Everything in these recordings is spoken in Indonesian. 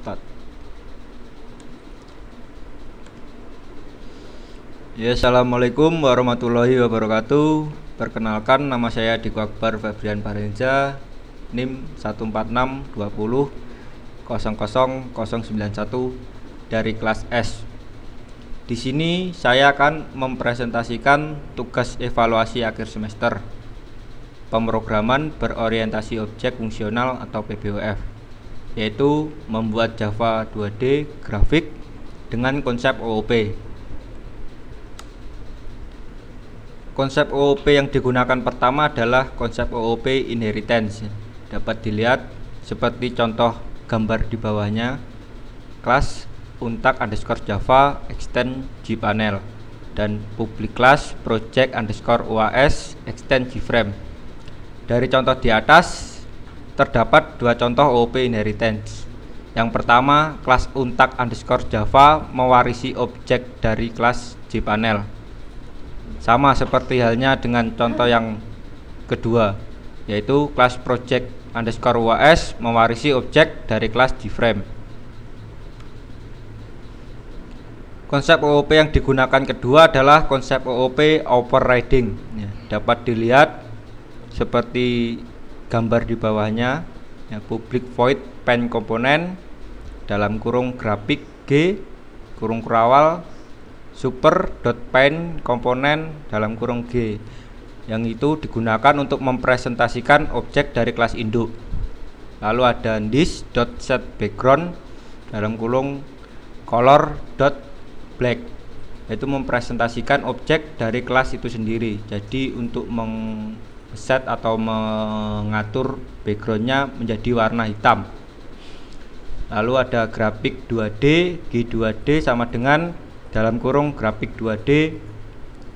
Start. Ya, assalamualaikum warahmatullahi wabarakatuh. Perkenalkan, nama saya Diko Akbar Febrian Parenza, NIM 14620000091 dari kelas S. Di sini saya akan mempresentasikan tugas evaluasi akhir semester pemrograman berorientasi objek fungsional atau PBOF, yaitu membuat Java 2D grafik dengan konsep OOP. Konsep OOP yang digunakan pertama adalah konsep OOP inheritance. Dapat dilihat seperti contoh gambar di bawahnya, kelas untak underscore Java extend gpanel dan public class project underscore UAS extend gframe. Dari contoh di atas terdapat dua contoh OOP inheritance. Yang pertama, kelas untak underscore Java mewarisi objek dari kelas gpanel. Sama seperti halnya dengan contoh yang kedua, yaitu kelas project underscore UAS mewarisi objek dari kelas gframe. Konsep OOP yang digunakan kedua adalah konsep OOP overriding. Dapat dilihat seperti gambar di bawahnya, public void pen komponen dalam kurung grafik G kurung kurawal super.pen komponen dalam kurung G, yang itu digunakan untuk mempresentasikan objek dari kelas induk. Lalu ada this.setBackground dalam kurung color.black, yaitu mempresentasikan objek dari kelas itu sendiri. Jadi untuk set atau mengatur backgroundnya menjadi warna hitam. Lalu ada grafik 2D, G2D sama dengan dalam kurung grafik 2D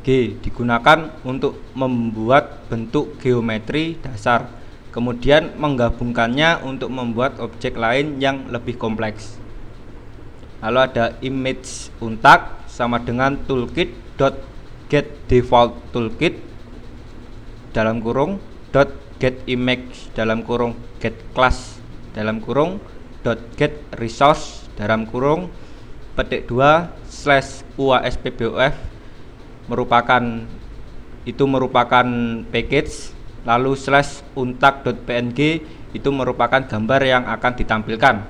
G, digunakan untuk membuat bentuk geometri dasar, kemudian menggabungkannya untuk membuat objek lain yang lebih kompleks. Lalu ada image untak sama dengan toolkit.getDefaultToolkit dalam kurung .getImage dalam kurung getClass dalam kurung .getResource dalam kurung petik 2 /UASPBOF merupakan package. Lalu /untak.png itu merupakan gambar yang akan ditampilkan.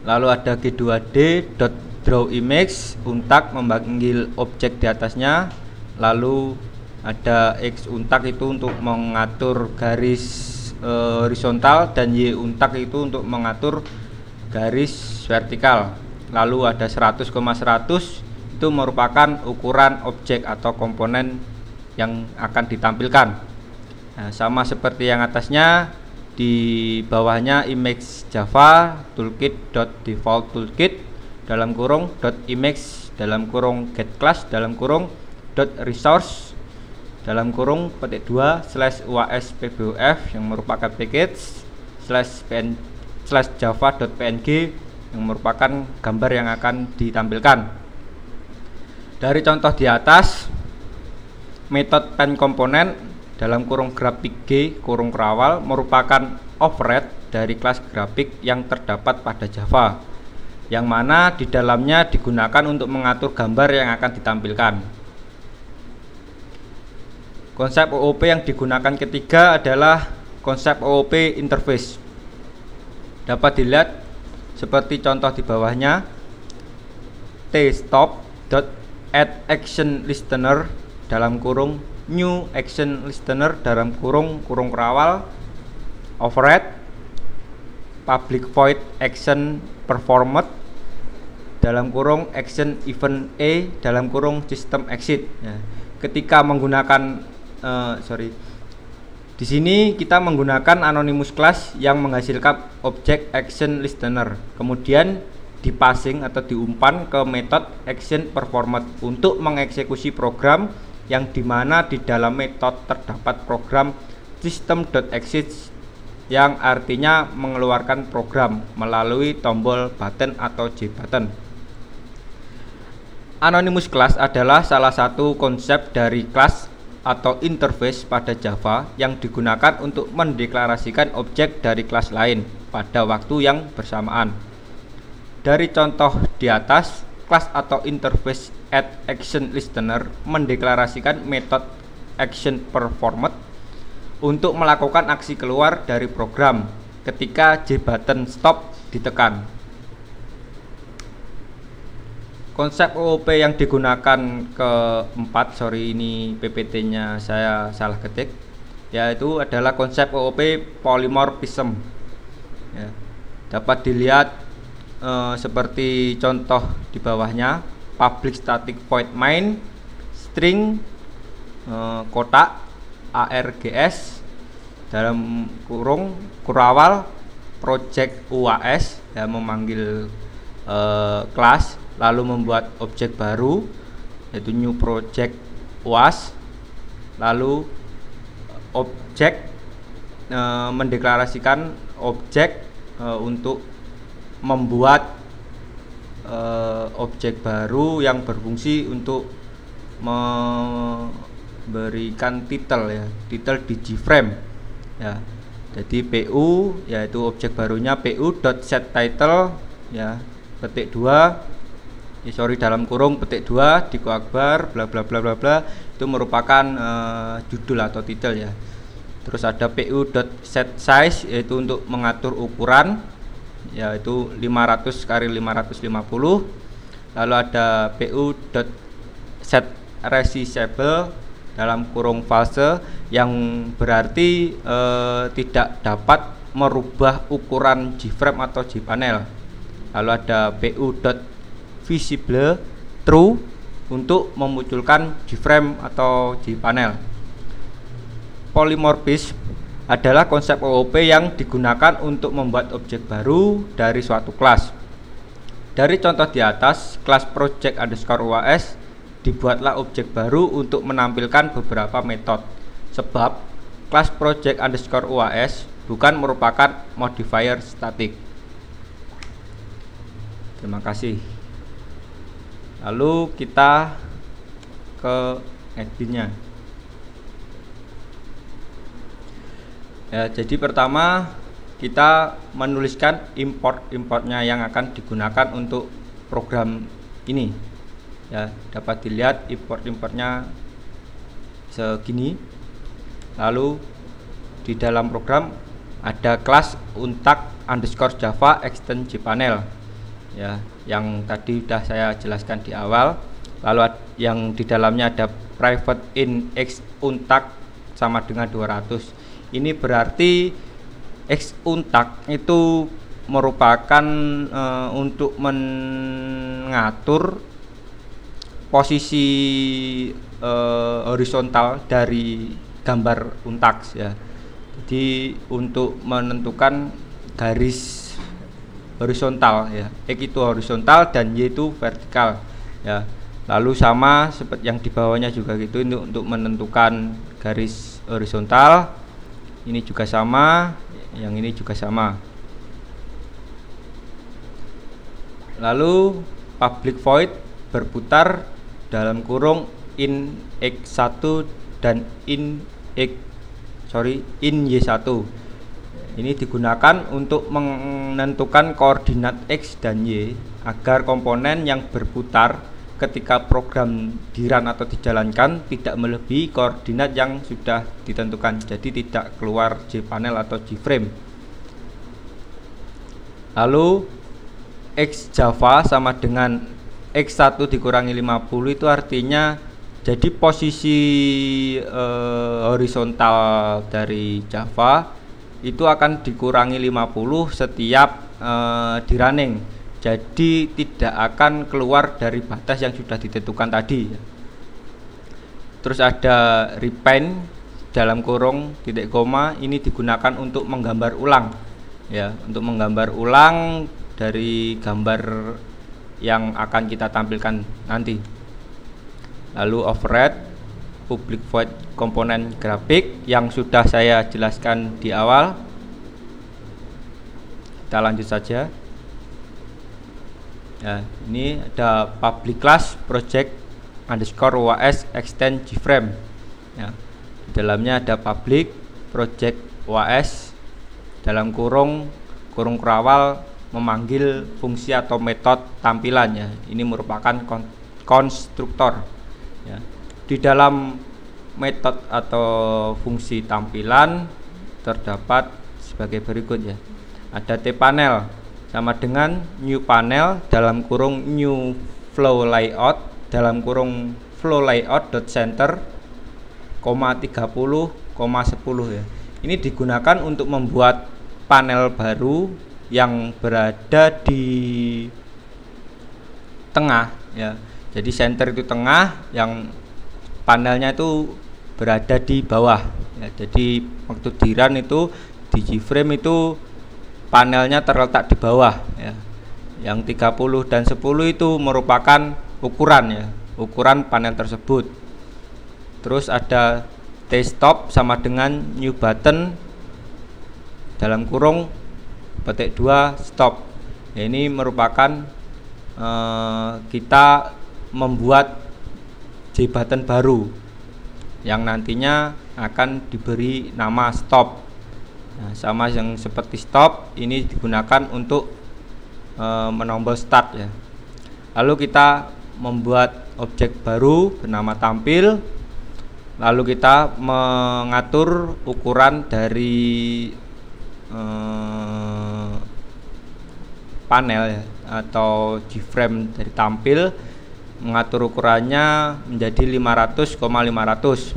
Lalu ada G2D.drawImage, untak memanggil objek di atasnya. Lalu ada X untak itu untuk mengatur garis horizontal dan Y untak itu untuk mengatur garis vertikal. Lalu ada 100,100 itu merupakan ukuran objek atau komponen yang akan ditampilkan. Sama seperti yang atasnya, di bawahnya image Java toolkit.defaultToolkit dalam kurung .image dalam kurung getClass dalam kurung .resource dalam kurung petik 2 /UASPBOF yang merupakan package /java.png yang merupakan gambar yang akan ditampilkan. Dari contoh di atas, metode pen komponen dalam kurung grafik G kurung kurawal merupakan override dari kelas grafik yang terdapat pada Java, yang mana di dalamnya digunakan untuk mengatur gambar yang akan ditampilkan. Konsep OOP yang digunakan ketiga adalah konsep OOP interface. Dapat dilihat seperti contoh di bawahnya, tstop.addActionListener dalam kurung new action listener dalam kurung kurawal override public void action performed dalam kurung action event A dalam kurung system exit. Ketika menggunakan di sini kita menggunakan anonymous class yang menghasilkan objek action listener, kemudian dipassing atau diumpan ke metode action performed untuk mengeksekusi program, yang dimana di dalam metode terdapat program system.exit yang artinya mengeluarkan program melalui tombol button atau J button. Anonymous class adalah salah satu konsep dari kelas atau interface pada Java yang digunakan untuk mendeklarasikan objek dari kelas lain pada waktu yang bersamaan. Dari contoh di atas, kelas atau interface addActionListener mendeklarasikan metode actionPerformed untuk melakukan aksi keluar dari program ketika J-button stop ditekan. Konsep OOP yang digunakan keempat, ini PPT-nya saya salah ketik, yaitu adalah konsep OOP polymorphism. Ya, dapat dilihat seperti contoh di bawahnya: public static void main, string, kotak, args, dalam kurung kurawal, project UAS, ya, memanggil kelas, lalu membuat objek baru yaitu new project UAS, lalu objek mendeklarasikan objek untuk membuat objek baru yang berfungsi untuk memberikan title, ya, title di JFrame, ya. Jadi PU yaitu objek barunya pu.setTitle, ya, petik 2, dalam kurung petik 2 Diko Akbar bla bla bla bla bla, itu merupakan judul atau title, ya. Terus ada pu.setSize yaitu untuk mengatur ukuran, yaitu 500x550. Lalu ada pu.setResizeable dalam kurung false yang berarti tidak dapat merubah ukuran JFrame atau JPanel. Lalu ada pu.visible true untuk memunculkan JFrame atau JPanel. Polymorphism adalah konsep OOP yang digunakan untuk membuat objek baru dari suatu kelas. Dari contoh di atas, kelas project_UAS dibuatlah objek baru untuk menampilkan beberapa metode. Sebab kelas project_UAS bukan merupakan modifier statik. Terima kasih. Lalu kita ke adminnya. Ya, jadi pertama kita menuliskan importnya yang akan digunakan untuk program ini. Ya, dapat dilihat importnya segini. Lalu di dalam program ada kelas untact_java extend JPanel, ya, yang tadi sudah saya jelaskan di awal. Lalu yang di dalamnya ada private int x untact sama dengan 200. Ini berarti x untact itu merupakan untuk mengatur posisi horizontal dari gambar untact, ya. Jadi untuk menentukan garis horizontal, ya, x itu horizontal dan y itu vertikal, ya. Lalu sama seperti yang di bawahnya juga gitu, untuk menentukan garis horizontal. Ini juga sama, yang ini juga sama. Lalu public void berputar dalam kurung in x1 dan in y1. Ini digunakan untuk menentukan koordinat x dan y agar komponen yang berputar ketika program di-run atau dijalankan tidak melebihi koordinat yang sudah ditentukan, jadi tidak keluar JPanel atau JFrame. Lalu x Java sama dengan x1 dikurangi 50, itu artinya jadi posisi horizontal dari Java itu akan dikurangi 50 setiap di running. Jadi tidak akan keluar dari batas yang sudah ditentukan tadi. Terus ada repaint dalam kurung titik koma, ini digunakan untuk menggambar ulang, ya, untuk menggambar ulang dari gambar yang akan kita tampilkan nanti. Lalu override public void komponen grafik yang sudah saya jelaskan di awal. Kita lanjut saja. Ya, ini ada public class project_UAS extend JFrame. ya. Di dalamnya ada public, project OAS, dalam kurung kurawal memanggil fungsi atau metode tampilannya. Ini merupakan konstruktor ya. Di dalam metode atau fungsi tampilan terdapat sebagai berikut ya. Ada tPanel sama dengan new panel dalam kurung new flow layout dalam kurung flow layout dot center 30,10 ya. Ini digunakan untuk membuat panel baru yang berada di tengah ya. Jadi center itu tengah, yang panelnya itu berada di bawah ya. Jadi waktu di run itu di Gframe itu panelnya terletak di bawah ya. Yang 30 dan 10 itu merupakan ukuran ya, ukuran panel tersebut. Terus ada tstop sama dengan new button dalam kurung petik 2 stop ya. Ini merupakan kita membuat jbutton baru yang nantinya akan diberi nama stop. Nah, sama yang seperti stop, ini digunakan untuk menombol start ya. Lalu kita membuat objek baru bernama tampil. Lalu kita mengatur ukuran dari panel ya, atau Gframe dari tampil, mengatur ukurannya menjadi 500,500.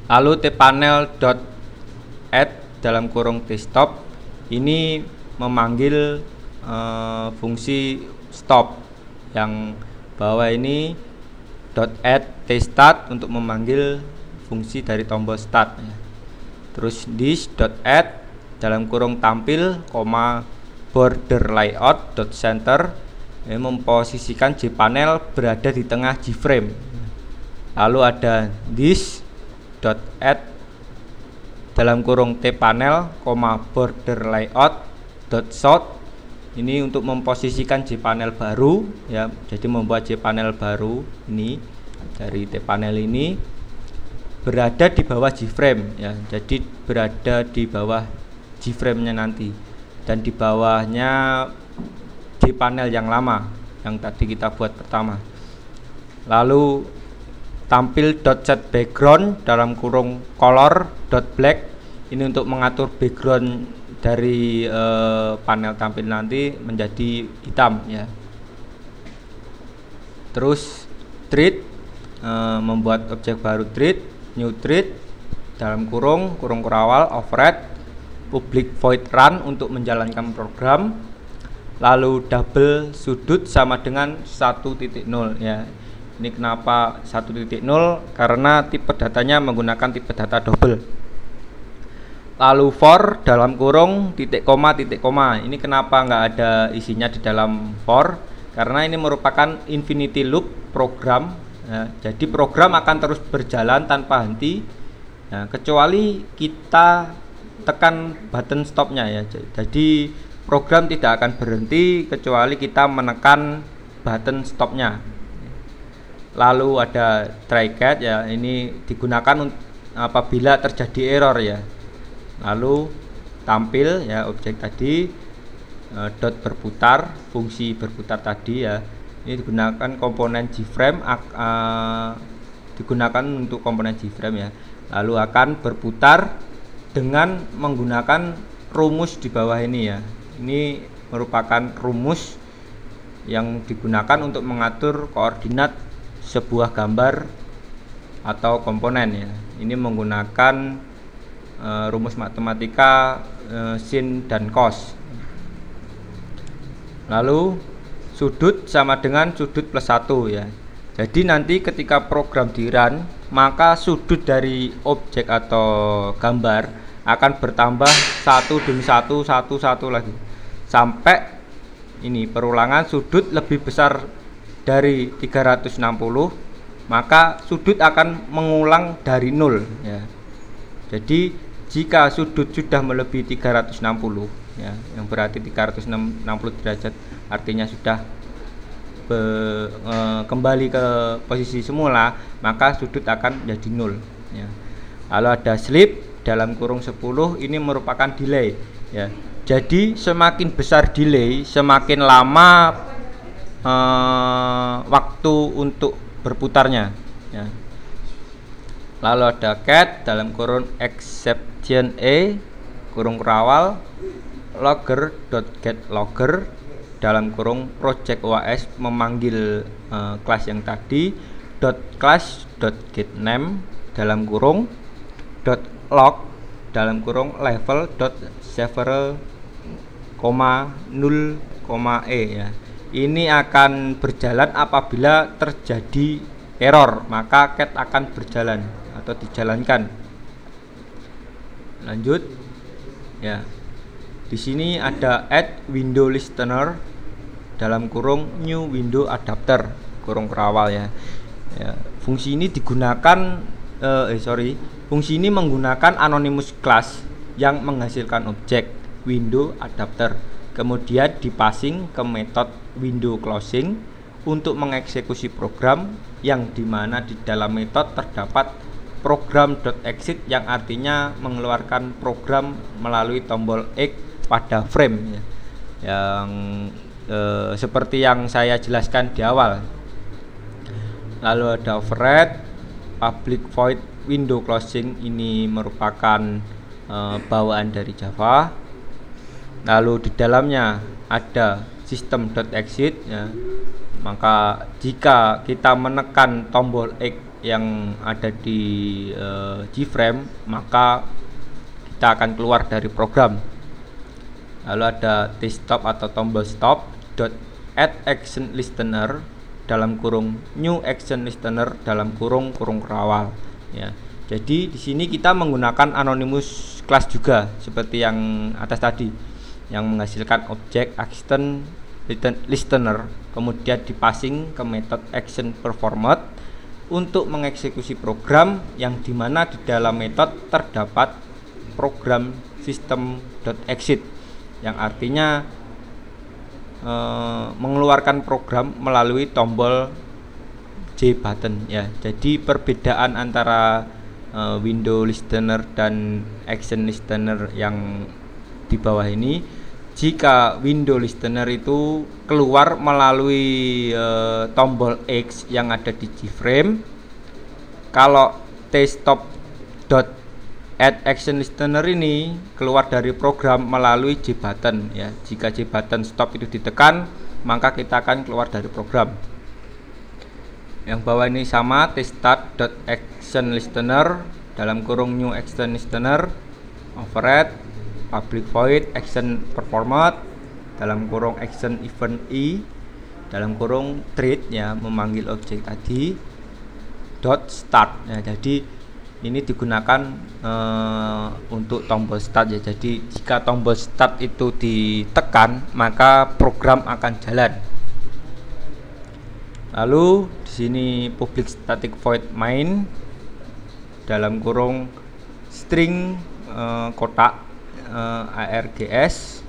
Lalu tPanel.add dalam kurung tstop ini memanggil fungsi stop, yang bawah ini .add tstart untuk memanggil fungsi dari tombol start ya. Terus this.add dalam kurung tampil, border layout .center ini memposisikan jpanel berada di tengah Gframe. Lalu ada this.add dalam kurung tPanel, border layout .south ini untuk memposisikan jpanel baru ya. Jadi membuat jpanel baru ini dari tPanel ini berada di bawah Gframe ya. Jadi berada di bawah Gframe-nya nanti, dan di bawahnya jpanel yang lama yang tadi kita buat pertama. Lalu tampil .set background dalam kurung color.black ini untuk mengatur background dari panel tampil nanti menjadi hitam ya. Terus treat, membuat objek baru treat, new treat dalam kurung kurawal override public void run untuk menjalankan program. Lalu double sudut sama dengan 1.0 ya. Ini kenapa 1.0? Karena tipe datanya menggunakan tipe data double. Lalu for dalam kurung titik koma. Ini kenapa nggak ada isinya di dalam for? Karena ini merupakan infinity loop program ya. Jadi program akan terus berjalan tanpa henti ya, kecuali kita tekan button stopnya ya. Jadi program tidak akan berhenti kecuali kita menekan button stopnya. Lalu ada try catch ya, ini digunakan apabila terjadi error ya. Lalu tampil ya, objek tadi dot berputar, fungsi berputar tadi ya. Ini digunakan komponen Gframe, digunakan untuk komponen Gframe ya. Lalu akan berputar dengan menggunakan rumus di bawah ini ya. Ini merupakan rumus yang digunakan untuk mengatur koordinat sebuah gambar atau komponen ya. Ini menggunakan rumus matematika sin dan cos. Lalu sudut sama dengan sudut plus 1 ya. Jadi nanti ketika program di run, maka sudut dari objek atau gambar akan bertambah satu demi satu lagi sampai ini perulangan sudut lebih besar dari 360, maka sudut akan mengulang dari 0 ya. Jadi jika sudut sudah melebihi 360 ya, yang berarti 360 derajat artinya sudah kembali ke posisi semula, maka sudut akan menjadi 0. ya. Lalu ada sleep dalam kurung 10, ini merupakan delay ya. Jadi semakin besar delay, semakin lama waktu untuk berputarnya ya. Lalu ada cat dalam kurung exception kurung kurawal logger.getLogger dalam kurung project OAS memanggil kelas yang tadi .class.getName dalam kurung .log dalam kurung level.several, 0,e ya. Ini akan berjalan apabila terjadi error, maka cat akan berjalan atau dijalankan. Lanjut ya. Di sini ada add window listener dalam kurung new window adapter kurung kurawal ya. Fungsi ini digunakan fungsi ini menggunakan anonymous class yang menghasilkan objek window adapter, kemudian dipassing ke metode window closing untuk mengeksekusi program, yang dimana di dalam metode terdapat program.exit yang artinya mengeluarkan program melalui tombol X pada frame ya. Yang seperti yang saya jelaskan di awal. Lalu ada override public void window closing, ini merupakan bawaan dari Java. Lalu di dalamnya ada system.exit ya. Maka jika kita menekan tombol X yang ada di Gframe, maka kita akan keluar dari program. Lalu ada tstop atau tombol stop .add action listener dalam kurung new action listener dalam kurung kurawal ya. Jadi di sini kita menggunakan anonymous class juga seperti yang atas tadi, yang menghasilkan objek action listener, kemudian dipassing ke metode action performed untuk mengeksekusi program, yang dimana di dalam metode terdapat program system.exit yang artinya mengeluarkan program melalui tombol J button ya. Jadi perbedaan antara window listener dan action listener yang di bawah ini, jika window listener itu keluar melalui tombol X yang ada di Gframe, kalau tstop.add action listener ini keluar dari program melalui J button ya. Jika J button stop itu ditekan, maka kita akan keluar dari program. Yang bawah ini sama, tstart.action listener dalam kurung new action listener override public void action performed dalam kurung action event dalam kurung treat ya, memanggil objek tadi .start ya. Jadi ini digunakan untuk tombol start ya. Jadi jika tombol start itu ditekan, maka program akan jalan. Lalu di sini public static void main dalam kurung string kotak args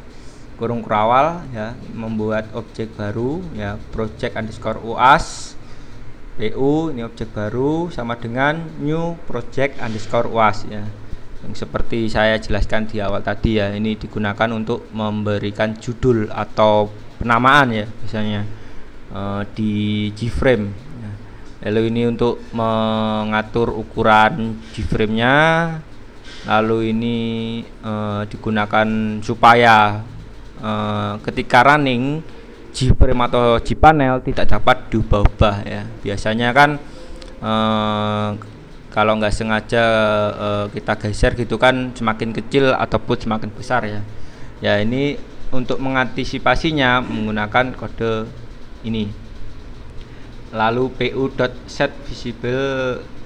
kurung kurawal ya, membuat objek baru ya, project underscore uas pu, ini objek baru sama dengan new project underscore uas ya, yang seperti saya jelaskan di awal tadi ya. Ini digunakan untuk memberikan judul atau penamaan ya, misalnya di Gframe ya. Lalu ini untuk mengatur ukuran Gframe nya. Lalu ini digunakan supaya ketika running Gframe atau Gpanel tidak dapat diubah-ubah ya. Biasanya kan kalau nggak sengaja kita geser gitu kan, semakin kecil ataupun semakin besar ya. Ya, ini untuk mengantisipasinya menggunakan kode ini. Lalu pu.set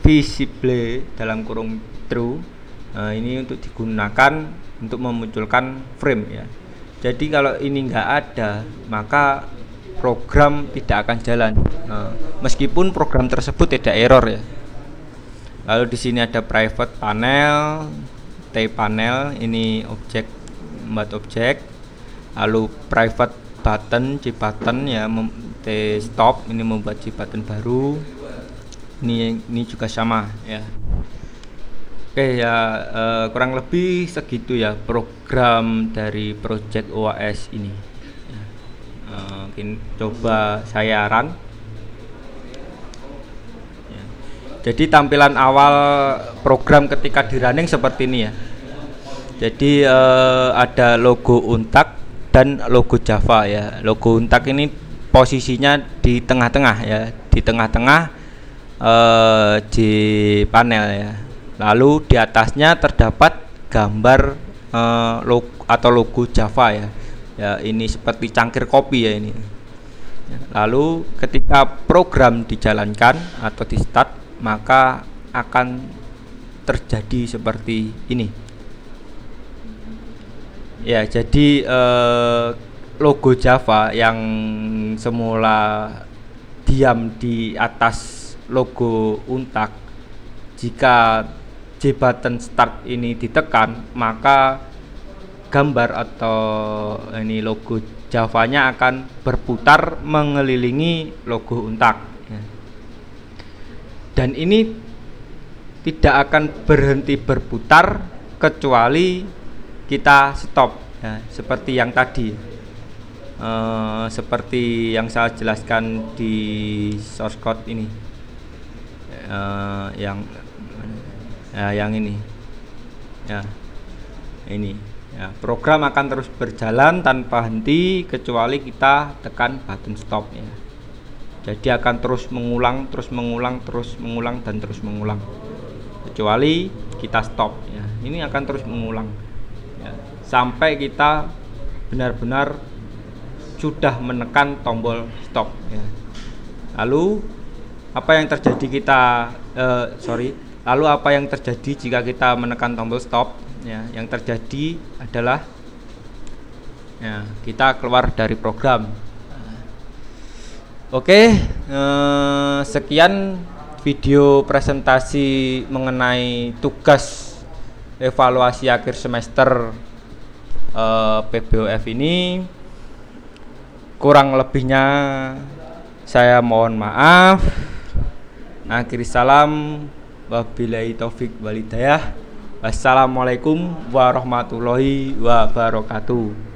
visible dalam kurung true, ini untuk digunakan untuk memunculkan frame ya. Jadi kalau ini enggak ada, maka program tidak akan jalan, meskipun program tersebut tidak error ya. Lalu di sini ada private panel, T panel, ini objek, membuat objek. Lalu private button, J button ya, T stop, ini membuat J button baru. Ini juga sama ya. Oke ya, kurang lebih segitu ya program dari Project OAS ini. Mungkin coba saya run. Ya. Jadi tampilan awal program ketika di running seperti ini ya. Jadi ada logo Untac dan logo Java ya. Logo Untac ini posisinya di tengah-tengah ya, di tengah-tengah di panel ya. Lalu di atasnya terdapat gambar logo Java ya. Ya ini seperti cangkir kopi ya ini. Lalu ketika program dijalankan atau di start, maka akan terjadi seperti ini. Ya jadi logo Java yang semula diam di atas logo Untac, jika J button start ini ditekan, maka gambar atau ini logo Javanya akan berputar mengelilingi logo Untac ya. Dan ini tidak akan berhenti berputar kecuali kita stop ya, seperti yang tadi seperti yang saya jelaskan di source code ini yang ini ya, ini ya, program akan terus berjalan tanpa henti kecuali kita tekan button stop ya. Jadi akan terus mengulang dan terus mengulang kecuali kita stop ya. Ini akan terus mengulang ya, sampai kita benar-benar sudah menekan tombol stop ya. Lalu apa yang terjadi lalu apa yang terjadi jika kita menekan tombol stop ya? Yang terjadi adalah ya, kita keluar dari program. Oke, sekian video presentasi mengenai tugas evaluasi akhir semester PBOF ini. Kurang lebihnya saya mohon maaf. Akhiri salam, wabillahi taufik walhidayah. Wassalamualaikum warahmatullahi wabarakatuh.